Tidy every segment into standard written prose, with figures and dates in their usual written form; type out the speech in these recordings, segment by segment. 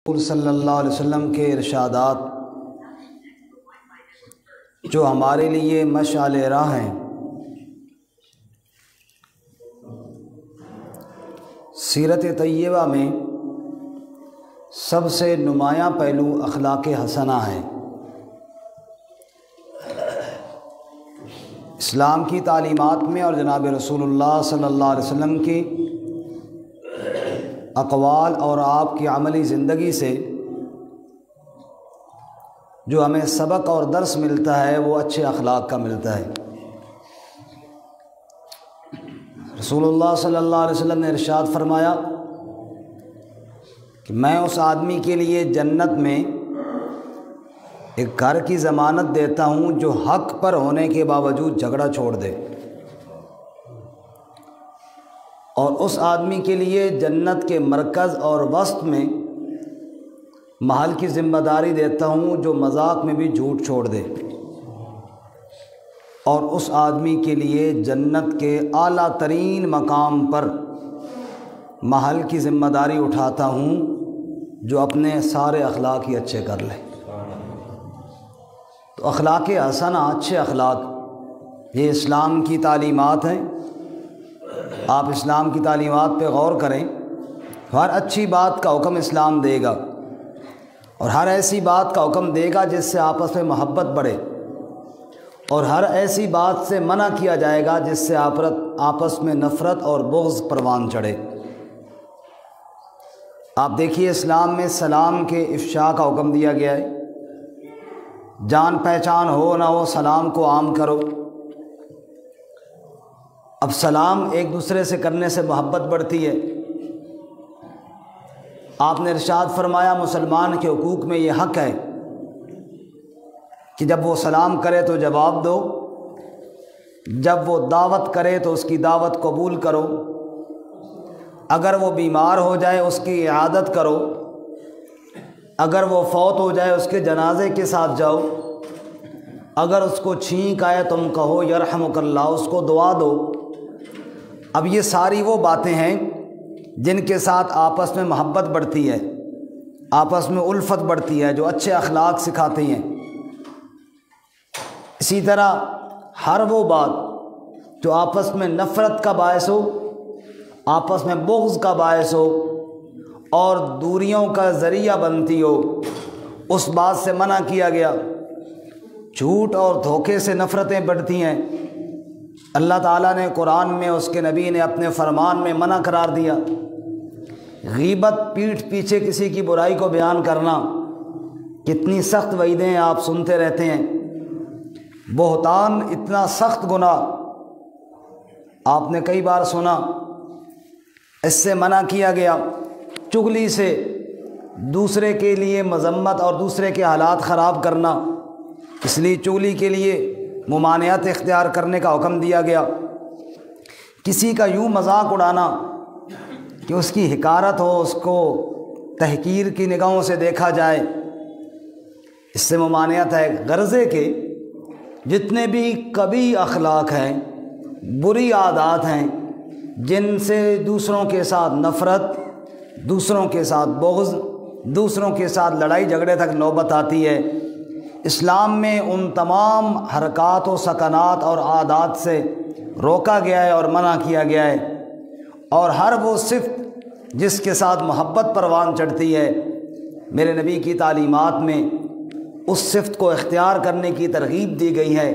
رسول صلی اللہ علیہ وسلم کے ارشادات جو ہمارے لیے مشعل راہ ہیں، سیرت طیبہ میں سب سے نمایاں پہلو اخلاق حسنہ ہے۔ اسلام کی تعلیمات میں اور جناب رسول اللہ صلی اللہ علیہ وسلم کی اقوال اور آپ کی عملی زندگی سے جو ہمیں سبق اور درس ملتا ہے وہ اچھے اخلاق کا ملتا ہے۔ رسول اللہ صلی اللہ علیہ وسلم نے ارشاد فرمایا کہ میں اس آدمی کے لیے جنت میں ایک گھر کی ضمانت دیتا ہوں جو حق پر ہونے کے باوجود جھگڑا چھوڑ دے، اور اس آدمی کے لیے جنت کے مرکز اور وسط میں محل کی ذمہ داری دیتا ہوں جو مذاق میں بھی جھوٹ چھوڑ دے، اور اس آدمی کے لیے جنت کے اعلیٰ ترین مقام پر محل کی ذمہ داری اٹھاتا ہوں جو اپنے سارے اخلاق ہی اچھے کر لے۔ تو اخلاق حسنہ، اچھے اخلاق، یہ اسلام کی تعلیمات ہیں۔ آپ اسلام کی تعلیمات پہ غور کریں، ہر اچھی بات کا حکم اسلام دے گا، اور ہر ایسی بات کا حکم دے گا جس سے آپس میں محبت بڑھے، اور ہر ایسی بات سے منع کیا جائے گا جس سے آپس میں نفرت اور بغض پروان چڑھے۔ آپ دیکھیے اسلام میں سلام کے افشاء کا حکم دیا گیا ہے۔ جان پہچان ہو نہ ہو سلام کو عام کرو۔ اب سلام ایک دوسرے سے کرنے سے محبت بڑھتی ہے۔ آپ نے ارشاد فرمایا مسلمان کے حقوق میں یہ حق ہے کہ جب وہ سلام کرے تو جواب دو، جب وہ دعوت کرے تو اس کی دعوت قبول کرو، اگر وہ بیمار ہو جائے اس کی عیادت کرو، اگر وہ فوت ہو جائے اس کے جنازے کے ساتھ جاؤ، اگر اس کو چھینک آئے تم کہو یرحمک اللہ، اس کو دعا دو۔ اب یہ ساری وہ باتیں ہیں جن کے ساتھ آپس میں محبت بڑھتی ہے، آپس میں الفت بڑھتی ہے، جو اچھے اخلاق سکھاتی ہیں۔ اسی طرح ہر وہ بات جو آپس میں نفرت کا باعث ہو، آپس میں بغض کا باعث ہو اور دوریوں کا ذریعہ بنتی ہو، اس بات سے منع کیا گیا۔ جھوٹ اور دھوکے سے نفرتیں بڑھتی ہیں، اللہ تعالیٰ نے قرآن میں، اس کے نبی نے اپنے فرمان میں منع قرار دیا۔ غیبت، پیٹھ پیچھے کسی کی برائی کو بیان کرنا، کتنی سخت وعیدیں آپ سنتے رہتے ہیں۔ بہتان، اتنا سخت گناہ آپ نے کئی بار سنا، اس سے منع کیا گیا۔ چغلی سے دوسرے کے لیے مذمت اور دوسرے کے حالات خراب کرنا، اس لیے چغلی کے لیے ممانعت اختیار کرنے کا حکم دیا گیا۔ کسی کا یوں مذاق اڑانا کہ اس کی حقارت ہو، اس کو تحقیر کی نگاہوں سے دیکھا جائے، اس سے ممانعت ہے۔ غرضے کے جتنے بھی کبھی اخلاق ہیں، بری عادات ہیں جن سے دوسروں کے ساتھ نفرت، دوسروں کے ساتھ بغض، دوسروں کے ساتھ لڑائی جھگڑے تک نوبت آتی ہے، اسلام میں ان تمام حرکات و سکنات اور عادات سے روکا گیا ہے اور منع کیا گیا ہے، اور ہر وہ صفت جس کے ساتھ محبت پروان چڑھتی ہے، میرے نبی کی تعلیمات میں اس صفت کو اختیار کرنے کی ترغیب دی گئی ہے۔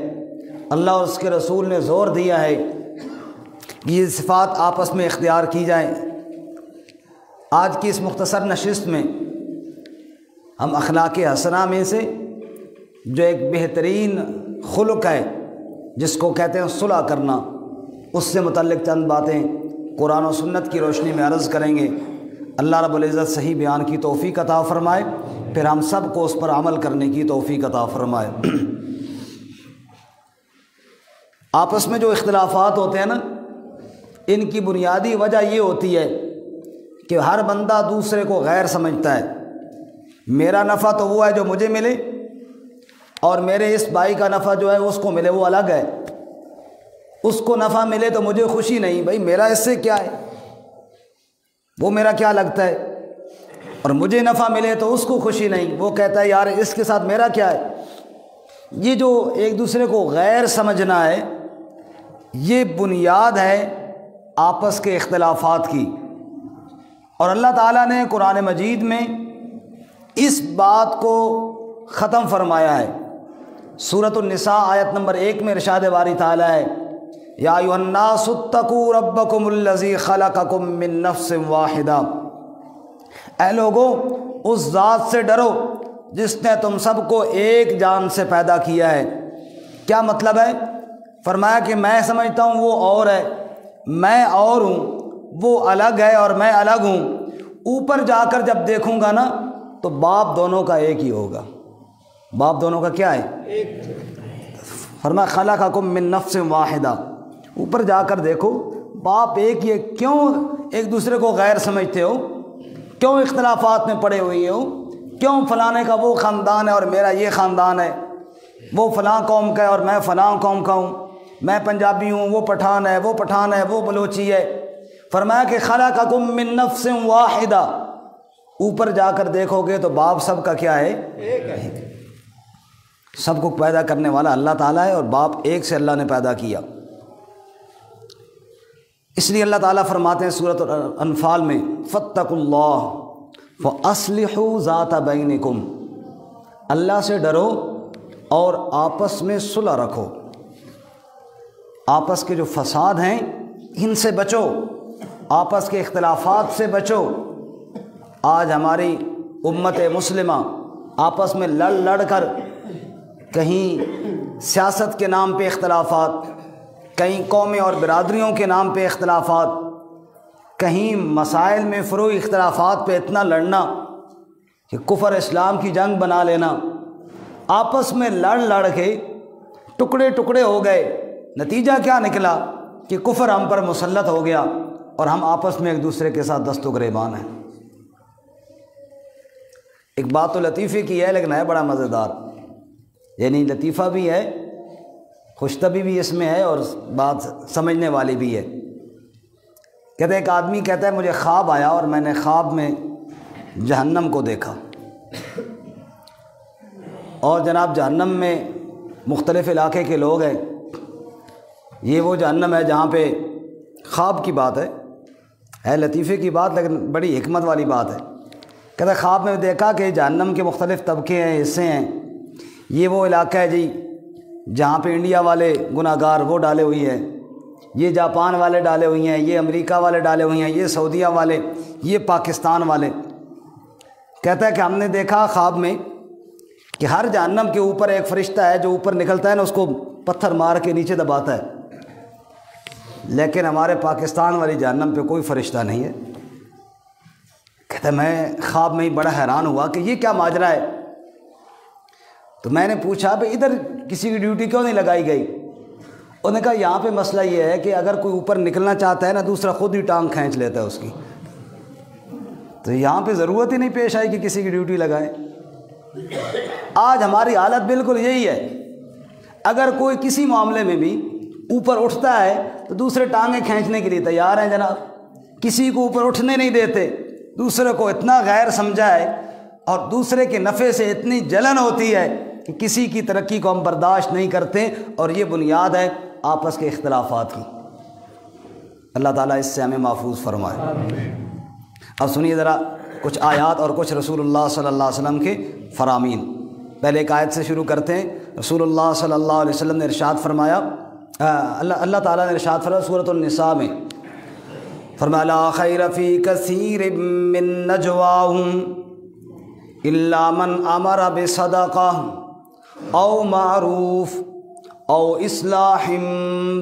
اللہ اور اس کے رسول نے زور دیا ہے کہ یہ صفات آپس میں اختیار کی جائیں۔ آج کی اس مختصر نشست میں ہم اخلاق حسنہ میں سے جو ایک بہترین خلق ہے جس کو کہتے ہیں صلح کرنا، اس سے متعلق چند باتیں قرآن و سنت کی روشنی میں عرض کریں گے۔ اللہ رب العزت صحیح بیان کی توفیق عطا فرمائے، پھر ہم سب کو اس پر عمل کرنے کی توفیق عطا فرمائے۔ آپس میں جو اختلافات ہوتے ہیں نا، ان کی بنیادی وجہ یہ ہوتی ہے کہ ہر بندہ دوسرے کو غیر سمجھتا ہے۔ میرا نفع تو وہ ہے جو مجھے ملے، اور میرے اس بھائی کا نفع جو ہے اس کو ملے وہ الگ ہے۔ اس کو نفع ملے تو مجھے خوشی نہیں، بھائی میرا اس سے کیا ہے، وہ میرا کیا لگتا ہے۔ اور مجھے نفع ملے تو اس کو خوشی نہیں، وہ کہتا ہے یار اس کے ساتھ میرا کیا ہے۔ یہ جو ایک دوسرے کو غیر سمجھنا ہے، یہ بنیاد ہے آپس کے اختلافات کی۔ اور اللہ تعالیٰ نے قرآن مجید میں اس بات کو ختم فرمایا ہے۔ سورۃ النساء آیت نمبر 1 میں ارشاد باری تعالیٰ ہے، یا ایھا الناس اتقوا ربکم الذی خلقکم من نفس واحدہ، اے لوگو اس ذات سے ڈرو جس نے تم سب کو ایک جان سے پیدا کیا ہے۔ کیا مطلب ہے؟ فرمایا کہ میں سمجھتا ہوں وہ اور ہے، میں اور ہوں، وہ الگ ہے اور میں الگ ہوں۔ اوپر جا کر جب دیکھوں گا نا تو باپ دونوں کا ایک ہی ہوگا۔ باپ دونوں کا کیا ہے؟ ایک۔ فرمایا خلقکم من نفس واحدہ، اوپر جا کر دیکھو باپ ایک ہی ہے۔ کیوں ایک دوسرے کو غیر سمجھتے ہو؟ کیوں اختلافات میں پڑے ہوئے ہو؟ کیوں فلانے کا وہ خاندان ہے اور میرا یہ خاندان ہے، وہ فلاں قوم کا ہے اور میں فلاں قوم کا ہوں، میں پنجابی ہوں وہ پٹھان ہے، وہ پٹھان ہے وہ بلوچی ہے۔ فرمایا کہ خلقکم من نفس واحدہ، اوپر جا کر دیکھو گے تو باپ سب کا کیا ہے؟ ایک ہے۔ سب کو پیدا کرنے والا اللہ تعالیٰ ہے اور باپ ایک سے اللہ نے پیدا کیا۔ اس لیے اللہ تعالیٰ فرماتے ہیں سورۃ الانفال میں، فاتقوا اللہ وَأَصْلِحُوا ذَاتَ بَيْنِكُمْ، اللہ سے ڈرو اور آپس میں صلح رکھو، آپس کے جو فساد ہیں ان سے بچو، آپس کے اختلافات سے بچو۔ آج ہماری امت مسلمہ آپس میں لڑ کر کہیں سیاست کے نام پہ اختلافات، کہیں قومیں اور برادریوں کے نام پہ اختلافات، کہیں مسائل میں فروعی اختلافات پہ اتنا لڑنا کہ کفر اسلام کی جنگ بنا لینا، آپس میں لڑ کے ٹکڑے ٹکڑے ہو گئے۔ نتیجہ کیا نکلا کہ کفر ہم پر مسلط ہو گیا اور ہم آپس میں ایک دوسرے کے ساتھ دست و گریبان ہیں۔ ایک بات تو لطیفے کی ہے لیکن ہے بڑا مزیدار، یعنی لطیفہ بھی ہے، خوشطبی بھی اس میں ہے اور بات سمجھنے والی بھی ہے۔ کہتے ہیں ایک آدمی کہتا ہے مجھے خواب آیا اور میں نے خواب میں جہنم کو دیکھا، اور جناب جہنم میں مختلف علاقے کے لوگ ہیں، یہ وہ جہنم ہے جہاں پہ خواب کی بات ہے لطیفے کی بات لیکن بڑی حکمت والی بات ہے۔ کہتا ہے خواب میں دیکھا کہ جہنم کے مختلف طبقے ہیں، حصے ہیں، یہ وہ علاقہ ہے جی جہاں پہ انڈیا والے گناہ گار وہ ڈالے ہوئی ہیں، یہ جاپان والے ڈالے ہوئی ہیں، یہ امریکہ والے ڈالے ہوئی ہیں، یہ سعودیہ والے، یہ پاکستان والے۔ کہتا ہے کہ ہم نے دیکھا خواب میں کہ ہر جہنم کے اوپر ایک فرشتہ ہے جو اوپر نکلتا ہے نا، اس کو پتھر مار کے نیچے دباتا ہے، لیکن ہمارے پاکستان والی جہنم پہ کوئی فرشتہ نہیں ہے۔ کہتا ہے میں خواب میں ہی بڑا حیران ہوا کہ یہ کیا ماجرا ہے۔ تو میں نے پوچھا بھئی ادھر کسی کی ڈیوٹی کیوں نہیں لگائی گئی؟ انہوں نے کہا یہاں پہ مسئلہ یہ ہے کہ اگر کوئی اوپر نکلنا چاہتا ہے نا، دوسرا خود ہی ٹانگ کھینچ لیتا ہے اس کی، تو یہاں پہ ضرورت ہی نہیں پیش آئی کہ کسی کی ڈیوٹی لگائے۔ آج ہماری حالت بالکل یہی ہے، اگر کوئی کسی معاملے میں بھی اوپر اٹھتا ہے تو دوسرے ٹانگیں کھینچنے کے لیے تیار ہیں جناب، کسی کو اوپر اٹھنے نہیں دیتے، دوسرے کو اتنا غیر سمجھا ہے اور دوسرے کے نفع سے اتنی جلن ہوتی ہے کہ کسی کی ترقی کو ہم برداشت نہیں کرتے، اور یہ بنیاد ہے آپس کے اختلافات کی۔ اللہ تعالیٰ اس سے ہمیں محفوظ فرمائے۔ اب سنیے ذرا کچھ آیات اور کچھ رسول اللہ صلی اللہ علیہ وسلم کے فرامین۔ پہلے ایک آیت سے شروع کرتے ہیں۔ رسول اللہ صلی اللہ علیہ وسلم نے ارشاد فرمایا، اللہ تعالیٰ نے ارشاد فرمایا سورۃ النساء میں، فرمایا لا خیر فی کثیر من نجواہم الا من امر بصدقہ او معروف او اصلاح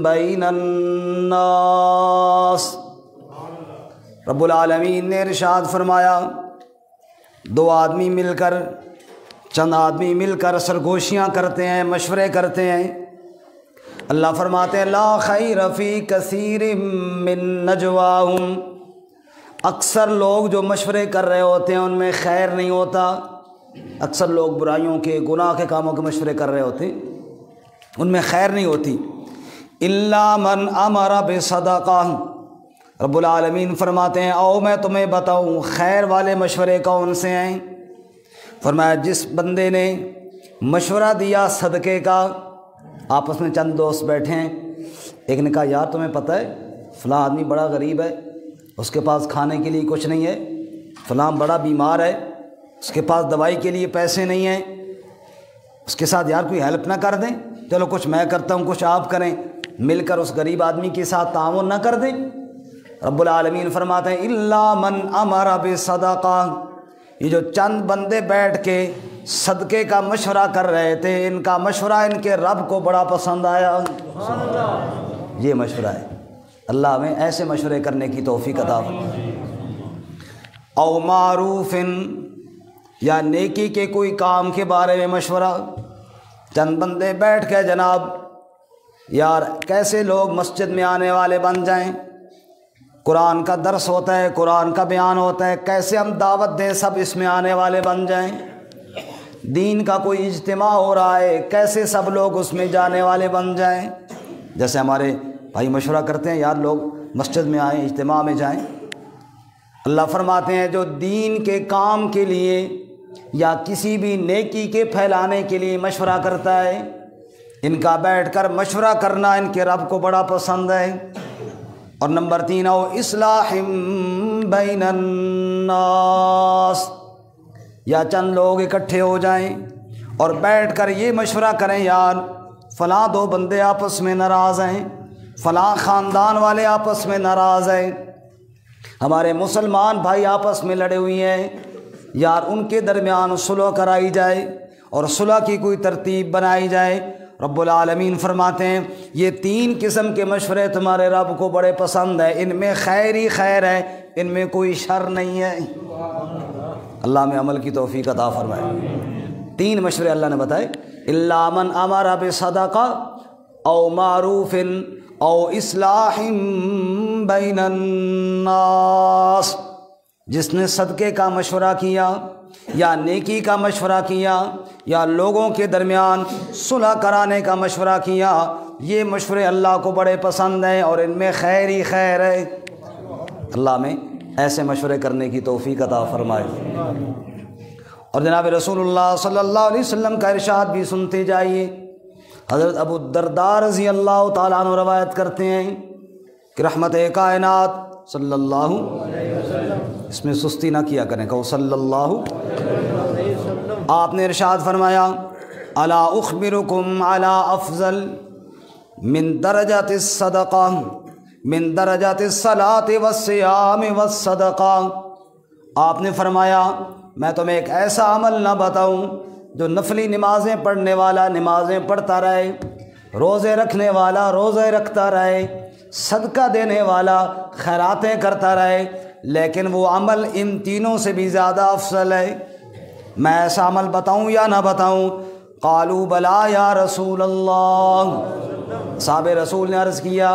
بین الناس۔ رب العالمین نے ارشاد فرمایا دو آدمی مل کر، چند آدمی مل کر سرگوشیاں کرتے ہیں، مشورے کرتے ہیں، اللہ فرماتے ہیں لا خیر فی کثیر من نجواہم، اکثر لوگ جو مشورے کر رہے ہوتے ہیں ان میں خیر نہیں ہوتا۔ اکثر لوگ برائیوں کے، گناہ کے کاموں کے مشورے کر رہے ہوتے ہیں، ان میں خیر نہیں ہوتی۔ الا من امر بصدقہ، رب العالمین فرماتے ہیں او میں تمہیں بتاؤں خیر والے مشورے کون سے ہیں؟ فرمایا جس بندے نے مشورہ دیا صدقے کا، آپس میں چند دوست بیٹھے ہیں، ایک نے کہا یار تمہیں پتہ ہے فلاں آدمی بڑا غریب ہے، اس کے پاس کھانے کے لیے کچھ نہیں ہے، فلاں بڑا بیمار ہے، اس کے پاس دوائی کے لیے پیسے نہیں ہیں، اس کے ساتھ یار کوئی ہیلپ نہ کر دیں؟ چلو کچھ میں کرتا ہوں کچھ آپ کریں، مل کر اس غریب آدمی کے ساتھ تعاون نہ کر دیں؟ رب العالمین فرماتے ہیں الا من امر بصدقہ، یہ جو چند بندے بیٹھ کے صدقے کا مشورہ کر رہے تھے، ان کا مشورہ ان کے رب کو بڑا پسند آیا۔ یہ مشورہ ہے، اللہ ہمیں ایسے مشورے کرنے کی توفیق عطا فرمائے۔ او معروف، یا نیکی کے کوئی کام کے بارے میں مشورہ، چند بندے بیٹھ کے جناب یار کیسے لوگ مسجد میں آنے والے بن جائیں، قرآن کا درس ہوتا ہے، قرآن کا بیان ہوتا ہے، کیسے ہم دعوت دیں سب اس میں آنے والے بن جائیں، دین کا کوئی اجتماع ہو رہا ہے کیسے سب لوگ اس میں جانے والے بن جائیں۔ جیسے ہمارے بھائی مشورہ کرتے ہیں یار لوگ مسجد میں آئیں، اجتماع میں جائیں۔ اللہ فرماتے ہیں جو دین کے کام کے لیے یا کسی بھی نیکی کے پھیلانے کے لیے مشورہ کرتا ہے، ان کا بیٹھ کر مشورہ کرنا ان کے رب کو بڑا پسند ہے۔ اور نمبر 3 او اصلاح بین الناس، یا چند لوگ اکٹھے ہو جائیں اور بیٹھ کر یہ مشورہ کریں یار فلاں 2 بندے آپس میں ناراض ہیں، فلاں خاندان والے آپس میں ناراض ہیں، ہمارے مسلمان بھائی آپس میں لڑے ہوئے ہیں، یار ان کے درمیان صلح کرائی جائے اور صلح کی کوئی ترتیب بنائی جائے۔ رب العالمین فرماتے ہیں یہ 3 قسم کے مشورے تمہارے رب کو بڑے پسند ہیں، ان میں خیر ہی خیر ہے، ان میں کوئی شر نہیں ہے۔ اللہ میں عمل کی توفیق عطا فرمائے۔ 3 مشورے اللہ نے بتائے، الا من امر بصدقہ او معروف او اصلاح بین الناس، جس نے صدقے کا مشورہ کیا یا نیکی کا مشورہ کیا یا لوگوں کے درمیان صلح کرانے کا مشورہ کیا، یہ مشورے اللہ کو بڑے پسند ہیں اور ان میں خیر ہی خیر ہے۔ اللہ میں ایسے مشورے کرنے کی توفیق عطا فرمائے۔ اور جناب رسول اللہ صلی اللہ علیہ وسلم کا ارشاد بھی سنتے جائیے۔ حضرت ابو الدرداء رضی اللہ تعالیٰ عنہ روایت کرتے ہیں کہ رحمت کائنات صلی اللہ علیہ وسلم، اس میں سستی نہ کیا کریں، کہو صلی اللہ علیہ وسلم، آپ نے ارشاد فرمایا الا اخبرکم علی افضل من درجات الصدقہ من درجات الصلاۃ والصیام والصدقہ، آپ نے فرمایا میں تمہیں ایک ایسا عمل نہ بتاؤں جو نفلی نمازیں پڑھنے والا نمازیں پڑھتا رہے، روزے رکھنے والا روزے رکھتا رہے، صدقہ دینے والا خیراتیں کرتا رہے، لیکن وہ عمل ان تینوں سے بھی زیادہ افضل ہے۔ میں ایسا عمل بتاؤں یا نہ بتاؤں؟ قالوا بلا یا رسول اللہ، صحابہ رسول نے عرض کیا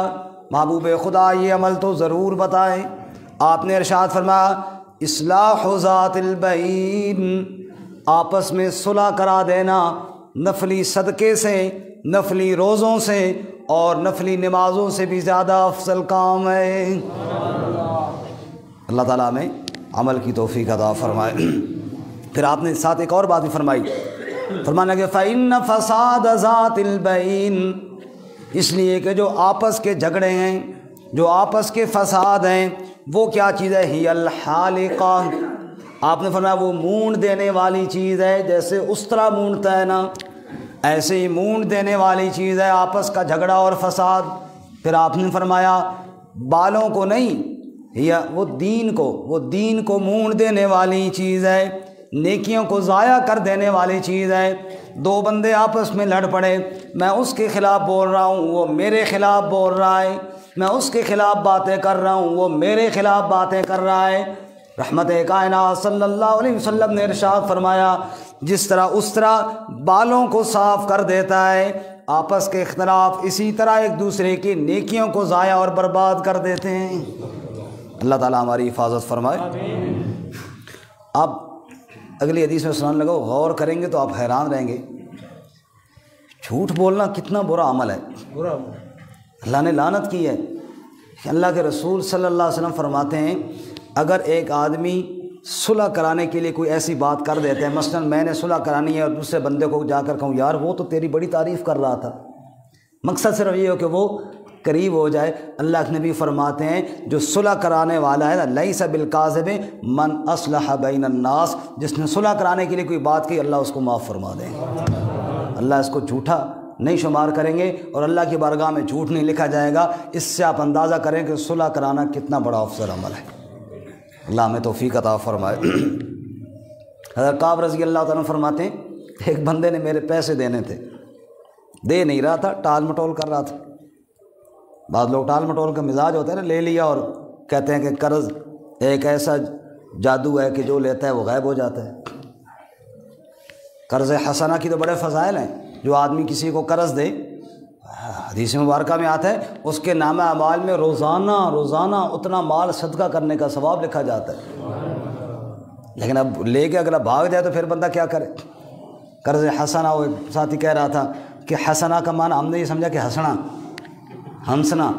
محبوب خدا یہ عمل تو ضرور بتائیں۔ آپ نے ارشاد فرمایا اصلاح ذات البین، آپس میں صلح کرا دینا نفلی صدقے سے، نفلی روزوں سے اور نفلی نمازوں سے بھی زیادہ افضل کام ہے۔ اللہ تعالیٰ ہمیں عمل کی توفیق عطا فرمائے۔ پھر آپ نے ساتھ ایک اور بات بھی فرمائی، فرمانا کہ فَإِنَّ فَسَادَ ذَاتِ الْبَيْنِ، اس لیے کہ جو آپس کے جھگڑے ہیں، جو آپس کے فساد ہیں، وہ کیا چیز ہے؟ ہی الحالقہ، آپ نے فرمایا وہ مونڈ دینے والی چیز ہے، جیسے استرا مونڈتا ہے نا، ایسے ہی مونڈ دینے والی چیز ہے آپس کا جھگڑا اور فساد۔ پھر آپ نے فرمایا بالوں کو نہیں، یا وہ دین کو مونڈ دینے والی چیز ہے، نیکیوں کو ضائع کر دینے والی چیز ہے۔ 2 بندے آپس میں لڑ پڑے، میں اس کے خلاف بول رہا ہوں، وہ میرے خلاف بول رہا ہے، میں اس کے خلاف باتیں کر رہا ہوں، وہ میرے خلاف باتیں کر رہا ہے۔ رحمت کائنات صلی اللہ علیہ وسلم نے ارشاد فرمایا جس طرح استرا بالوں کو صاف کر دیتا ہے، آپس کے اختلاف اسی طرح ایک دوسرے کی نیکیوں کو ضائع اور برباد کر دیتے ہیں۔ اللہ تعالیٰ ہماری حفاظت فرمائے۔ اب اگلی حدیث میں سنانے لگو، غور کریں گے تو آپ حیران رہیں گے، جھوٹ بولنا کتنا برا عمل ہے، اللہ نے لعنت کی ہے۔ اللہ کے رسول صلی اللہ علیہ وسلم فرماتے ہیں اگر ایک آدمی صلح کرانے کے لیے کوئی ایسی بات کر دیتے ہیں، مثلا میں نے صلح کرانی ہے اور دوسرے بندے کو جا کر کہوں یار وہ تو تیری بڑی تعریف کر رہا تھا، مقصد صرف یہ ہو کہ وہ قریب ہو جائے، اللہ کے نبی فرماتے ہیں جو صلح کرانے والا ہے نا، لیس بالکاذب من اصلح بین الناس، جس نے صلح کرانے کے لیے کوئی بات کی اللہ اس کو معاف فرما دیں، اللہ اس کو جھوٹا نہیں شمار کریں گے اور اللہ کی بارگاہ میں جھوٹ نہیں لکھا جائے گا۔ اس سے آپ اندازہ کریں کہ صلح کرانا کتنا بڑا افضل عمل ہے، اللہ ہمیں توفیق عطا فرمائے۔ حضرت کعب رضی اللہ تعالیٰ فرماتے ہیں ایک بندے نے میرے پیسے دینے تھے، دے نہیں رہا تھا، ٹال مٹول کر رہا تھا۔ بعض لوگ ٹال مٹول کا مزاج ہوتا ہے نا، لے لیا اور کہتے ہیں کہ قرض ایک ایسا جادو ہے کہ جو لیتا ہے وہ غائب ہو جاتا ہے۔ قرض حسنہ کی تو بڑے فضائل ہیں، جو آدمی کسی کو قرض دے، حدیث مبارکہ میں آتا ہے اس کے نامہ اعمال میں روزانہ اتنا مال صدقہ کرنے کا ثواب لکھا جاتا ہے۔ لیکن اب لے کے اگر بھاگ جائے تو پھر بندہ کیا کرے؟ قرض حسنہ، وہ ایک ساتھی کہہ رہا تھا کہ حسنہ کا معنی ہم نے یہ سمجھا کہ ہنسنا،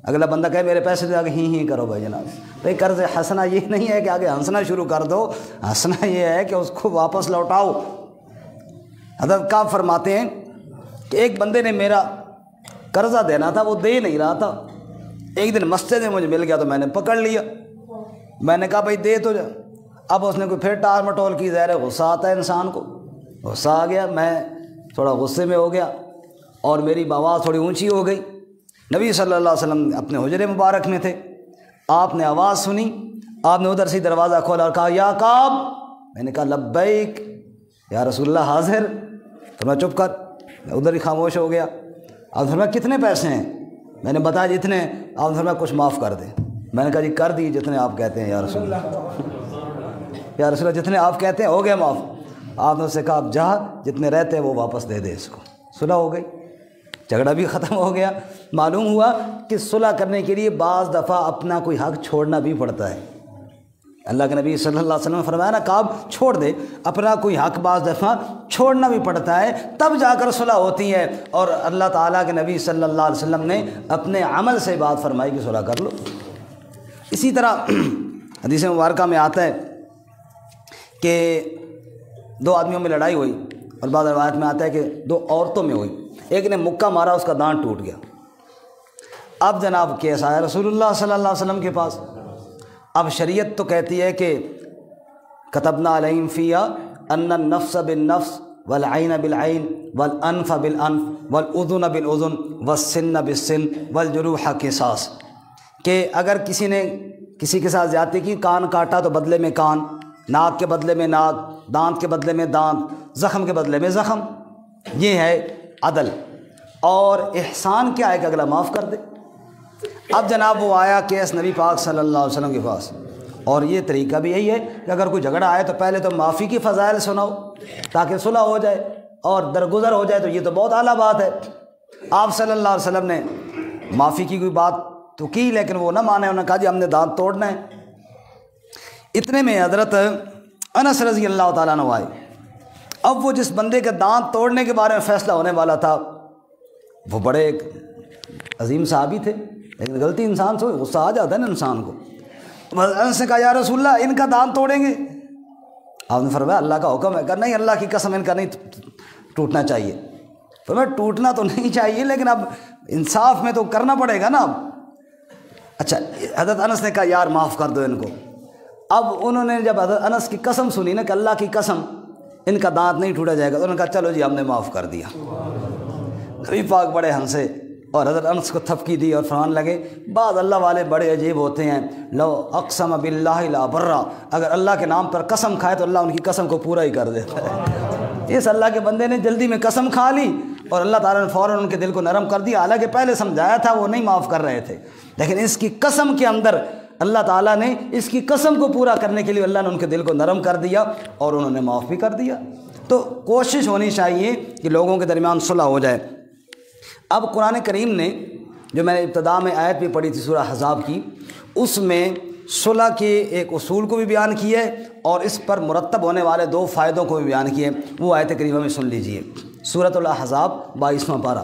اگلا بندہ کہے میرے پیسے دے، آگے ہی کرو بھائی جناب۔ بھائی قرض حسنہ یہ نہیں ہے کہ آگے ہنسنا شروع کر دو، ہنسنا یہ ہے کہ اس کو واپس لوٹاؤ۔ حضرت کعب فرماتے ہیں کہ ایک بندے نے میرا قرضہ دینا تھا، وہ دے نہیں رہا تھا، ایک دن مسجد میں مجھے مل گیا تو میں نے پکڑ لیا، میں نے کہا بھائی دے تو جا۔ اب اس نے کوئی پھر ٹال مٹول کی، ظاہر ہے غصہ آتا ہے انسان کو، غصہ آ گیا، میں تھوڑا غصے میں ہو گیا اور میری آواز تھوڑی اونچی ہو گئی۔ نبی صلی اللہ علیہ وسلم اپنے حجرے مبارک میں تھے، آپ نے آواز سنی، آپ نے ادھر سے دروازہ کھولا اور کہا یا کعب، میں نے کہا لبیک یا رسول اللہ، حاضر۔ تو میں چپ کر، میں ادھر ہی خاموش ہو گیا۔ آپ نے فرمایا کتنے پیسے ہیں؟ میں نے بتایا جتنے۔ آپ نے فرمایا کچھ معاف کر دیں۔ میں نے کہا جی کر دی جتنے آپ کہتے ہیں یا رسول اللہ، یا رسول اللہ جتنے آپ کہتے ہیں ہو گئے معاف۔ آپ نے اس سے کہا آپ جا، جتنے رہتے ہیں وہ واپس دے دے اس کو۔ صلح ہو گئی، جھگڑا بھی ختم ہو گیا۔ معلوم ہوا کہ صلح کرنے کے لیے بعض دفعہ اپنا کوئی حق چھوڑنا بھی پڑتا ہے۔ اللہ کے نبی صلی اللہ علیہ وسلم نے فرمایا نا کعب چھوڑ دے، اپنا کوئی حق بعض دفعہ چھوڑنا بھی پڑتا ہے، تب جا کر صلح ہوتی ہے۔ اور اللہ تعالیٰ کے نبی صلی اللہ علیہ وسلم نے اپنے عمل سے بات فرمائی کہ صلح کر لو۔ اسی طرح حدیث مبارکہ میں آتا ہے کہ دو آدمیوں میں لڑائی ہوئی، اور بعض روایت میں آتا ہے کہ دو عورتوں میں ہوئی، ایک نے مکہ مارا، اس کا دانت ٹوٹ گیا۔ اب جناب کیس آیا رسول اللہ صلی اللہ علیہ وسلم کے پاس۔ اب شریعت تو کہتی ہے کہ کتبنا علیہم فیہا ان النفس بالنفس والعین بالعین والانف بالانف والاذن بالاذن والسن بالسن والجروح قصاص، کہ اگر کسی نے کسی کے ساتھ زیادتی کی، کان کاٹا تو بدلے میں کان، ناک کے بدلے میں ناک، دانت کے بدلے میں دانت، زخم کے بدلے میں زخم، یہ ہے عدل۔ اور احسان کیا ہے کہ اگلا معاف کر دے۔ اب جناب وہ آیا کیس نبی پاک صلی اللہ علیہ وسلم کے پاس، اور یہ طریقہ بھی یہی ہے کہ اگر کوئی جھگڑا آئے تو پہلے تو معافی کی فضائل سناؤ تاکہ صلح ہو جائے اور درگزر ہو جائے، تو یہ تو بہت اعلیٰ بات ہے۔ آپ صلی اللہ علیہ وسلم نے معافی کی کوئی بات تو کی، لیکن وہ نہ مانے، انہوں نے کہا جی ہم نے دانت توڑنا ہے۔ اتنے میں حضرت انس رضی اللہ تعالیٰ عنہ آئے۔ اب وہ جس بندے کے دانت توڑنے کے بارے میں فیصلہ ہونے والا تھا، وہ بڑے ایک عظیم صحابی تھے، لیکن غلطی انسان سے غصہ آ جاتا ہے نا انسان کو۔ انس نے کہا یا رسول اللہ ان کا دانت توڑیں گے؟ آپ نے فرمایا اللہ کا حکم ہے۔ کہا نہیں، اللہ کی قسم ان کا نہیں ٹوٹنا چاہیے۔ فرمایا ٹوٹنا تو نہیں چاہیے لیکن اب انصاف میں تو کرنا پڑے گا نا۔ اب اچھا، حضرت انس نے کہا یار معاف کر دو ان کو۔ اب انہوں نے جب حضرت انس کی قسم سنی نا کہ اللہ کی قسم ان کا دانت نہیں ٹوٹا جائے گا، تو انہوں نے کہا چلو جی ہم نے معاف کر دیا۔ نبی پاک بڑے ہنسے اور حضرت انس کو تھپکی دی اور فرمان لگے بعض اللہ والے بڑے عجیب ہوتے ہیں، لو اقسم باللہ لا برا، اگر اللہ کے نام پر قسم کھائے تو اللہ ان کی قسم کو پورا ہی کر دیتا ہے۔ اس اللہ کے بندے نے جلدی میں قسم کھا لی اور اللہ تعالیٰ نے فوراً ان کے دل کو نرم کر دیا، حالانکہ پہلے سمجھایا تھا وہ نہیں معاف کر رہے تھے، لیکن اس کی قسم کے اندر اللہ تعالیٰ نے اس کی قسم کو پورا کرنے کے لیے اللہ نے ان کے دل کو نرم کر دیا اور انہوں نے معاف بھی کر دیا۔ تو کوشش ہونی چاہیے کہ لوگوں کے درمیان صلح ہو جائے۔ اب قرآن کریم نے جو میں نے ابتدا میں آیت بھی پڑھی تھی سورہ احزاب کی، اس میں صلح کے ایک اصول کو بھی بیان کیا ہے اور اس پر مرتب ہونے والے 2 فائدوں کو بھی بیان کیے۔ وہ آیت کریمہ میں سن لیجئے، سورۃ الاحزاب 22واں پارہ۔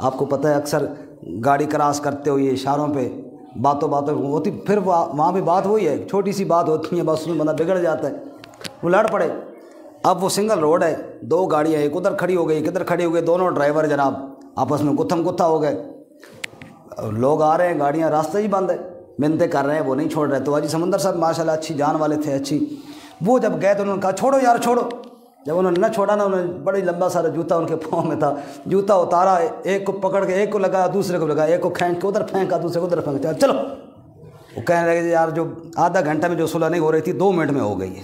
آپ کو پتہ ہے اکثر گاڑی کراس کرتے ہو یہ اشاروں پہ باتوں ہوتی، پھر وہاں پہ بات وہی ہے، چھوٹی سی بات ہوتی ہے بس اس میں بندہ بگڑ جاتا ہے، وہ لڑ پڑے۔ اب وہ سنگل روڈ ہے، 2 گاڑیاں ایک ادھر کھڑی ہو گئی ایک ادھر کھڑی ہو گئی، دونوں ڈرائیور جناب آپس میں گتھم گتھا ہو گئے، لوگ آ رہے ہیں، گاڑیاں، راستہ ہی بند ہے، منتیں کر رہے ہیں، وہ نہیں چھوڑ رہے۔ تو حاجی سمندر صاحب ماشاءاللہ اچھی جان والے تھے، اچھی، وہ جب گئے تو انہوں نے کہا چھوڑو یار چھوڑو۔ جب انہوں نے نہ چھوڑا نا، انہوں نے بڑی لمبا سارا جوتا ان کے پاؤں میں تھا، جوتا اتارا، ایک کو پکڑ کے ایک کو لگا، دوسرے کو لگا، ایک کو کھینچ کے ادھر پھینکا، دوسرے کو ادھر پھینکا، چلو۔ وہ کہنے لگے یار جو آدھا گھنٹہ میں جو صلح نہیں ہو رہی تھی 2 منٹ میں ہو گئی ہے۔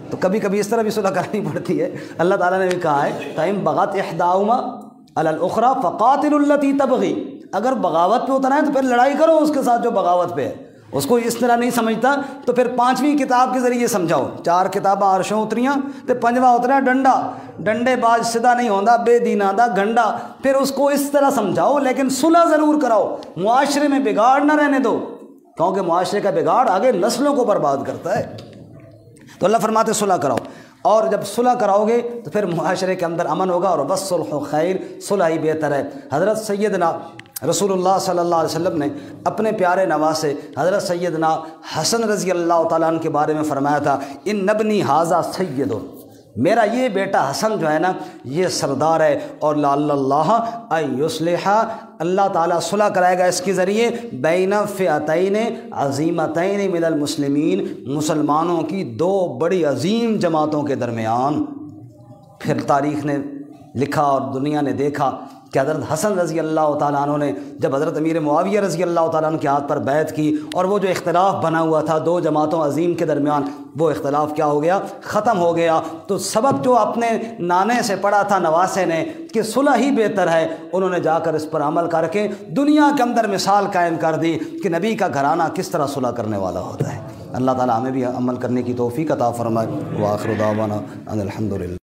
تو کبھی کبھی اس طرح بھی صلح کرنی پڑتی ہے۔ اللہ تعالیٰ نے بھی کہا ہے فَإِن بَغَتْ إِحْدَاهُمَا عَلَى الْأُخْرَى فَقَاتِلُوا الَّتِي تَبْغِي، اگر بغاوت پہ اترا ہے تو پھر لڑائی کرو اس کے ساتھ جو بغاوت پہ ہے۔ اس کو اس طرح نہیں سمجھتا تو پھر 5ویں کتاب کے ذریعے سمجھاؤ، 4 کتاباں عرشوں اتریاں تو 5واں اترا ڈنڈا، ڈنڈے باز سدھا نہیں ہوندا، بے دینہ دا گھنڈا، پھر اس کو اس طرح سمجھاؤ، لیکن صلح ضرور کراؤ، معاشرے میں بگاڑ نہ رہنے دو، کیونکہ معاشرے کا بگاڑ آگے نسلوں کو برباد کرتا ہے۔ تو اللہ فرماتے صلح کراؤ، اور جب صلح کراؤ گے تو پھر معاشرے کے اندر امن ہوگا، اور وَالصُّلْحُ خیر، صلح ہی بہتر ہے۔ حضرت سیدنا رسول اللہ صلی اللہ علیہ وسلم نے اپنے پیارے نواسے حضرت سیدنا حسن رضی اللہ تعالیٰ عنہ کے بارے میں فرمایا تھا ان ابنی ھذا سید، میرا یہ بیٹا حسن جو ہے نا یہ سردار ہے، اور لعل اللہ ان یصلح، اللہ تعالیٰ صلح کرائے گا اس کے ذریعے بین فئتین عظیمتین من المسلمین، مسلمانوں کی 2 بڑی عظیم جماعتوں کے درمیان۔ پھر تاریخ نے لکھا اور دنیا نے دیکھا کہ حضرت حسن رضی اللہ تعالیٰ عنہ نے جب حضرت امیر معاویہ رضی اللہ تعالیٰ عنہ کے ہاتھ پر بیعت کی، اور وہ جو اختلاف بنا ہوا تھا 2 جماعتوں عظیم کے درمیان، وہ اختلاف کیا ہو گیا؟ ختم ہو گیا۔ تو سبق جو اپنے نانے سے پڑھا تھا نواسے نے کہ صلح ہی بہتر ہے، انہوں نے جا کر اس پر عمل کر کے دنیا کے اندر مثال قائم کر دی کہ نبی کا گھرانہ کس طرح صلح کرنے والا ہوتا ہے۔ اللہ تعالیٰ ہمیں بھی عمل کرنے کی توفیق عطا فرمائے۔ وآخر دعوانا ان الحمد للہ۔